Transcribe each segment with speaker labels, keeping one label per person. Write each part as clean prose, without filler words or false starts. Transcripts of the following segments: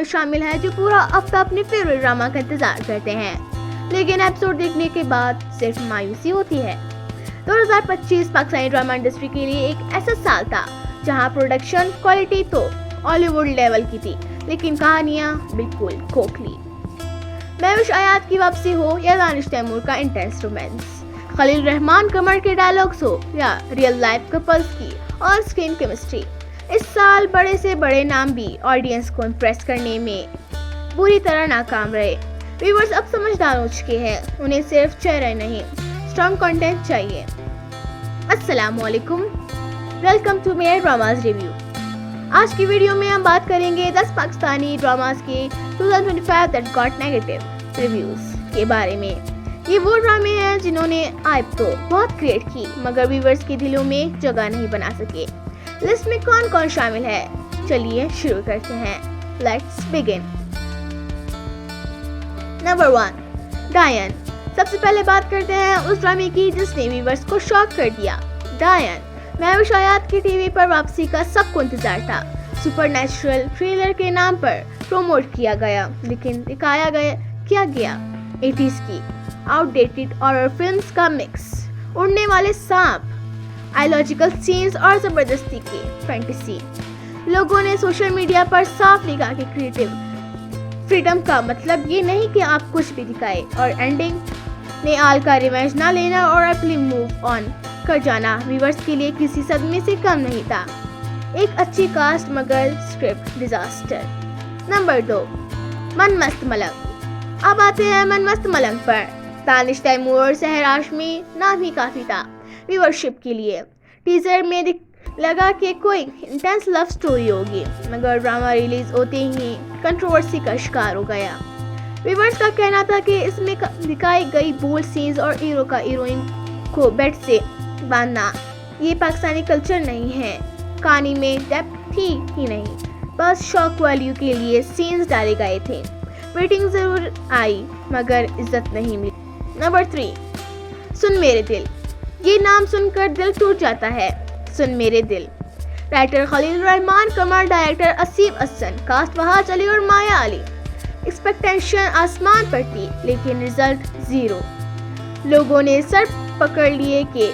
Speaker 1: शामिल है जो पूरा हफ्ता अपने फेवरेट ड्रामा का इंतजार करते हैं, लेकिन एपिसोड देखने के बाद सिर्फ मायूसी होती है। 2025 पाकिस्तानी ड्रामा इंडस्ट्री के लिए एक ऐसा साल था जहां प्रोडक्शन क्वालिटी तो हॉलीवुड लेवल की थी, लेकिन कहानियां बिल्कुल खोखली। महविश आयात की वापसी हो या दानिश तैमूर का इंटेंस रोमांस, खलील रहमान कमर के डायलॉग्स हो या रियल लाइफ कपल्स की ऑन स्क्रीन केमिस्ट्री, इस साल बड़े से बड़े नाम भी ऑडियंस को इम्प्रेस करने में बुरी तरह नाकाम रहे। व्यूअर्स अब समझदार हो चुके हैं, उन्हें सिर्फ चेहरे नहीं स्ट्रॉन्ग कंटेंट चाहिए। अस्सलाम वालेकुम, welcome to Mayor Dramas review. आज की वीडियो में हम बात करेंगे 10 पाकिस्तानी ड्रामास के 2025 दैट गॉट नेगेटिव रिव्यूज के बारे में। ये वो ड्रामे हैं जिन्होंने आइप तो बहुत क्रिएट की मगर व्यूअर्स के दिलों में जगह नहीं बना सके। लिस्ट में कौन कौन शामिल है, चलिए शुरू करते हैं। Let's begin. नंबर 1, डायन। सबसे पहले बात करते हैं उस ड्रामे की जिसने व्यूअर्स को शॉक कर दिया। डायन महविश आयात की टीवी पर वापसी का सबको इंतजार था। सुपरनैचुरल थ्रिलर के नाम पर प्रमोट किया गया, लेकिन दिखाया गया 80s की आउटडेटेड हॉरर फिल्म्स का मिक्स, उड़ने वाले सांप, आइलॉजिकल सीन्स और जबरदस्ती की फैंटेसी। लोगों ने सोशल मीडिया पर साफ लिखा कि क्रिएटिव फ्रीडम का मतलब ये नहीं कि आप कुछ भी दिखाए, और एंडिंग ने आल का रिवेंज ना लेना और अपनी मूव ऑन कर जाना व्यूअर्स के लिए किसी सदमे से कम नहीं था। एक अच्छी कास्ट मगर स्क्रिप्ट डिजास्टर। नंबर 2, मन मस्त मलंग। अब आते हैं मन मस्त मलंग पर। दानिश तैमूर और सहर हाशमी नाम ही काफी था व्यूअरशिप के लिए। टीजर में लगा कि कोई इंटेंस लव स्टोरी होगी, मगर ड्रामा रिलीज होते ही कंट्रोवर्सी का शिकार हो गया। व्यूअर्स का कहना था कि इसमें दिखाई गई बोल्ड सीन्स और हीरो का हीरोइन को बेड से बांधना ये पाकिस्तानी कल्चर नहीं है। कहानी में डेप्थ थी ही नहीं, बस शॉक वैल्यू के लिए सीन्स डाले गए थे। रेटिंग जरूर आई मगर इज्जत नहीं मिली। नंबर 3, सुन मेरे दिल। ये नाम सुनकर दिल टूट जाता है। सुन मेरे दिल। राइटर खलील रहमान कमर, डायरेक्टर असीफ हसन, कास्ट वहाज अली और माया अली। एक्सपेक्टेशन आसमान पर थी, लेकिन रिजल्ट 0। लोगों ने सर पकड़ लिए कि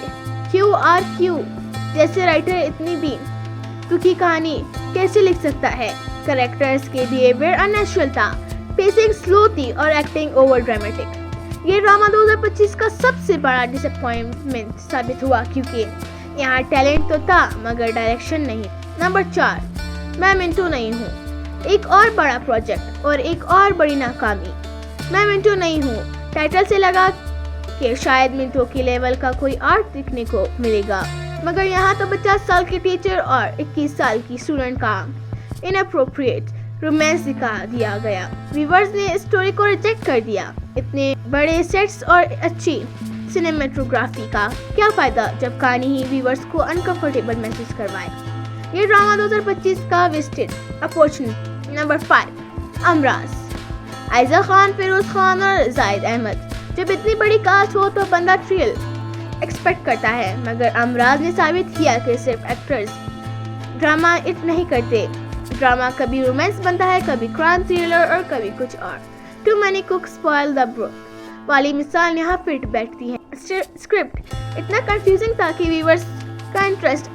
Speaker 1: क्यों जैसे राइटर इतनी भी दुखी कहानी कैसे लिख सकता है। कैरेक्टर्स के बिहेवियर अननेचुरल था, पेसिंग स्लो थी और एक्टिंग ओवर ड्रामेटिक। ये ड्रामा 2025 का सबसे बड़ा डिसअपॉइंटमेंट साबित हुआ, क्योंकि यहाँ टैलेंट तो था मगर डायरेक्शन नहीं। नंबर 4, मैं मिंटू नहीं हूँ। एक और बड़ा प्रोजेक्ट और एक और बड़ी नाकामी। मैं मिंटू नहीं हूँ टाइटल से लगा कि शायद मिंटू के लेवल का कोई आर्ट दिखने को मिलेगा, मगर यहाँ तो 50 साल के टीचर और 21 साल की स्टूडेंट का इनअप्रोप्रिएट रोमांस दिखा दिया गया। व्यूअर्स ने स्टोरी को रिजेक्ट कर दिया। इतने बड़े सेट्स और अच्छी सिनेमेटोग्राफी का क्या फायदा जब कहानी ही व्यूअर्स को अनकंफर्टेबल महसूस करवाए। ये ड्रामा 2025 का wasted opportunity. Number 5, Amraz. Ayeza Khan, Feroze Khan और जाहिद अहमद। जब इतनी बड़ी कास्ट हो तो बंदा थ्रिल एक्सपेक्ट करता है, मगर अमराज ने साबित किया कि सिर्फ एक्टर्स ड्रामा इट नहीं करते। ड्रामा कभी रोमांस बनता है, कभी क्राइम थ्रिलर और कभी कुछ और। Too many cook spoil the broth वाली मिसाल यहाँ फिट बैठती है। स्क्रिप्ट इतना कंफ्यूजिंग था कि व्यूअर्स का इंटरेस्ट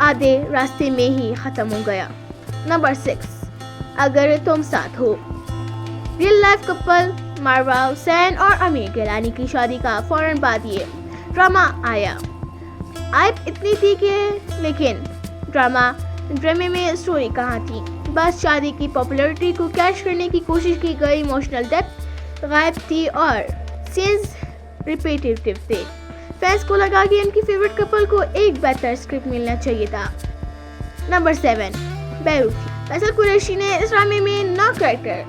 Speaker 1: आधे रास्ते में ही खत्म हो गया। नंबर 6, अगर तुम साथ हो। रियल लाइफ कपल मारवा हुसैन और आमिर गिलानी की शादी का फौरन बाद ये ड्रामा आया। आइप इतनी थी कि लेकिन ड्रामे में स्टोरी कहाँ थी। बस शादी की पॉपुलैरिटी को कैच करने की कोशिश की गई। इमोशनल डेप्थ गायब थी और सीन्स रिपीटेटिव थे। फैंस को लगा कि उनकी फेवरेट कपल को एक बेहतर स्क्रिप्ट मिलना चाहिए था। नंबर 7, बेरूथ। फैसल कुरैशी ने इस ड्रामे में 9 कैरेक्टर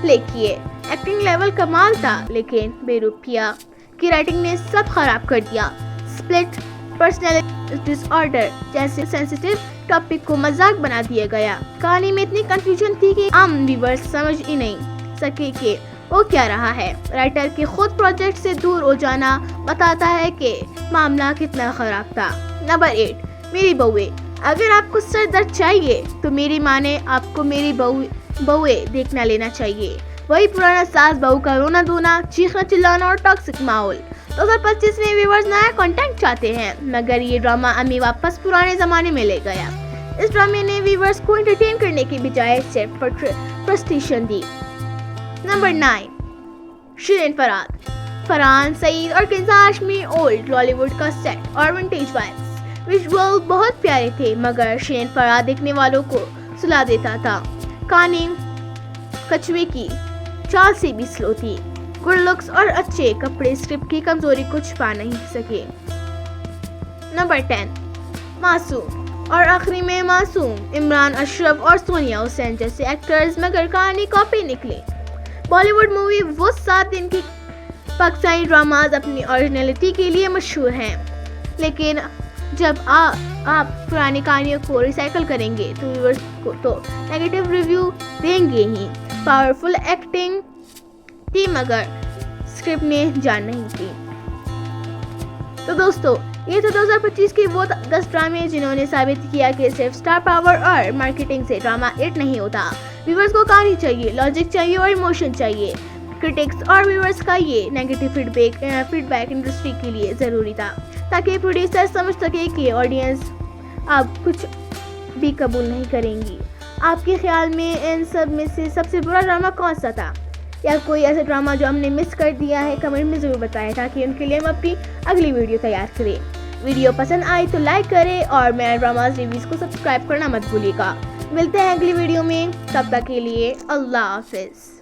Speaker 1: प्ले किए। एक्टिंग लेवल कमाल था, लेकिन बेरूथिया की राइटिंग ने सब खराब कर दिया। स्प्लिट पर्सनैलिटी डिसऑर्डर जैसे सेंसिटिव टॉपिक को मजाक बना दिया गया। कहानी में इतनी कंफ्यूजन थी कि आम व्यूअर्स समझ ही नहीं सके कि वो क्या रहा है। राइटर के खुद प्रोजेक्ट से दूर हो जाना बताता है कि मामला कितना खराब था। नंबर 8, मेरी बहुएं। अगर आपको सर दर्द चाहिए तो मेरी माँ ने आपको मेरी बहु बहुए देखना लेना चाहिए। वही पुराना सास बहू का रोना धोना, चीखना चिल्लाना और टॉक्सिक माहौल। 2025 में व्यूअर्स नया कंटेंट चाहते हैं, मगर ये ड्रामा अम्मी वापस पुराने जमाने में ले गया। इस ड्रामे ने व्यूअर्स को एंटरटेन करने की बजाय सिर्फ फ्रस्ट्रेशन दी। नंबर 9, शिरीन फरहाद। फरहान सईद और किंजा हाशमी ओल्ड बॉलीवुड का सेट और विंटेज वाइब्स विजुअल बहुत प्यारे थे, मगर शिरीन फरहाद देखने वालों को सुला देता था। कहानी कछुए की चाल से भी स्लो थी। गुड लुक्स और अच्छे कपड़े स्क्रिप्ट की कमजोरी को छुपा नहीं सके। नंबर 10, मासूम। और आखिरी में मासूम, इमरान अशरफ और सोनिया हुसैन जैसे एक्टर्स, मगर कहानी कॉपी निकले। बॉलीवुड मूवी वो 7 दिन की पाकिस्तानी ड्रामाज अपनी ओरिजिनलिटी के लिए मशहूर हैं, लेकिन जब आप पुरानी कहानियों को रिसाइकल करेंगे तो व्यूअर्स को तो नेगेटिव रिव्यू देंगे ही। पावरफुल एक्टिंग थी, मगर स्क्रिप्ट ने जान नहीं थी। तो दोस्तों, ये थे 2025 के वो 10 ड्रामे जिन्होंने साबित किया कि सिर्फ स्टार पावर और मार्केटिंग से ड्रामा हिट नहीं होता। व्यूअर्स को कहानी चाहिए, लॉजिक चाहिए और इमोशन चाहिए। क्रिटिक्स और व्यूअर्स का ये नेगेटिव फीडबैक इंडस्ट्री के लिए ज़रूरी था, ताकि प्रोड्यूसर समझ सके कि ऑडियंस अब कुछ भी कबूल नहीं करेंगी। आपके ख्याल में इन सब में से सबसे बुरा ड्रामा कौन सा था, या कोई ऐसा ड्रामा जो हमने मिस कर दिया है, कमेंट में ज़रूर बताएं, ताकि उनके लिए हम अपनी अगली वीडियो तैयार करें। वीडियो पसंद आए तो लाइक करें और मेरा ड्रामाज रिव्यूज़ को सब्सक्राइब करना मत भूलिएगा। मिलते हैं अगली वीडियो में, तब तक के लिए अल्लाह हाफिज़।